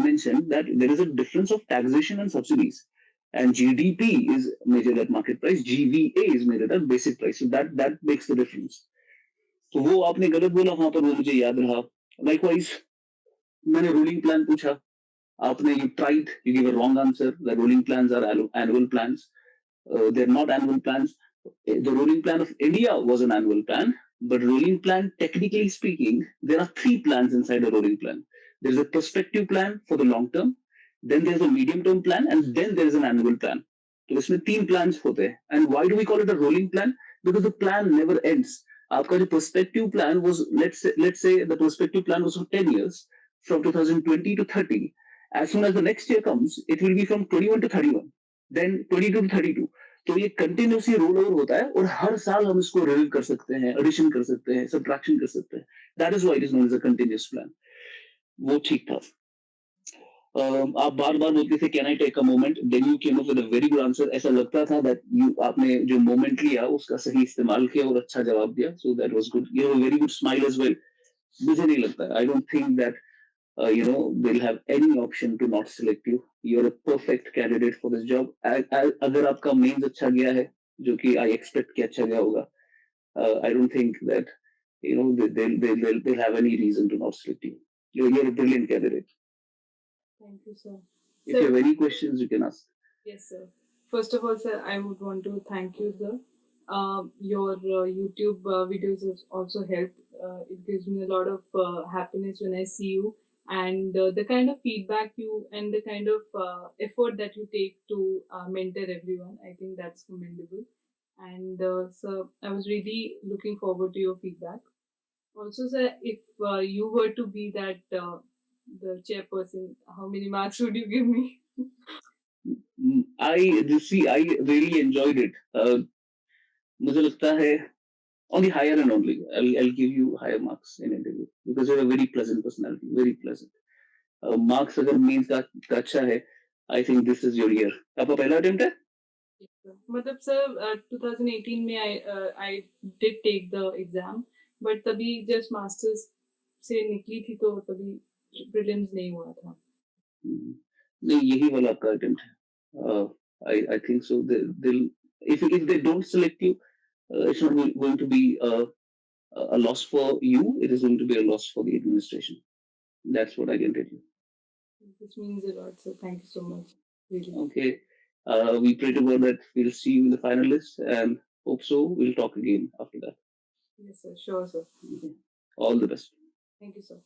mentioned that there is a difference of taxation and subsidies, and GDP is measured at market price, GVA is measured at basic price, so that makes the difference. तो वो आपने गलत बोला वहां पर, वो मुझे याद रहा. लाइकवाइज मैंने रूलिंग प्लान पूछा. आपने you tried, you gave a wrong answer. The ruling plans are annual plans. They're not annual plans. The ruling plan of India was an annual plan, but ruling plan, technically speaking, there are three plans inside a ruling plan. There's a prospective plan for the long term, then there's a medium term plan, and then there is an annual plan. तो इसमें तीन plans होते हैं. And why do we call it a rolling plan? Because the plan never ends. आपका जो prospective plan was, let's say the prospective plan was for 10 years, from 2020 to 30. As soon as the next year comes, it will be from 21 to 31, then 22 to 32. तो ये continuously roll over होता है और हर साल हम इसको रिव्यू कर सकते हैं, एडिशन कर सकते हैं, सब्ट्रैक्शन कर सकते हैं. That is why it is known as a continuous plan. वो ठीक था. आप बार बार बोलते थे can I take a moment, then you came up with a very good answer. ऐसा लगता था दैट यू आपने जो मोमेंट लिया उसका सही इस्तेमाल किया और अच्छा जवाब दिया. So that was good. You have a very good smile as well. मुझे नहीं लगता, I don't think that they'll have any option to not select you. You're a perfect candidate for this job. अगर आपका mains अच्छा गया है, जो कि I expect कि अच्छा गया होगा, I don't think that they'll have any reason to not select you. You're a brilliant candidate. Thank you, sir. If you have any questions, you can ask. Yes, sir. First of all, sir, I would want to thank you, sir. Your YouTube videos has also helped. It gives me a lot of happiness when I see you, and the kind of feedback you and the kind of effort that you take to mentor everyone. I think that's commendable. And so I was really looking forward to your feedback. Also, sir, if you were to be that the chairperson, how many marks would you give me? I really enjoyed it. मुझे लगता है on the higher end only. I'll give you higher marks in interview because you're a very pleasant personality, very pleasant. Marks अगर means का अच्छा है, I think this is your year. आपका पहला attempt है? मतलब सर 2018 में I did take the exam, but तभी just masters से निकली थी तो तभी prelims नहीं हुआ था. नहीं यही वाला आपका attempt है. I think so. They'll if they don't select you, it's not going to be a loss for you. It is going to be a loss for the administration. That's what I can tell you. This means a lot, so thank you so much. Really. Okay. We pray to God that we'll see you in the finalists and hope so. We'll talk again after that. Yes, sir. Sure, sir. Okay. All the best. Thank you, sir.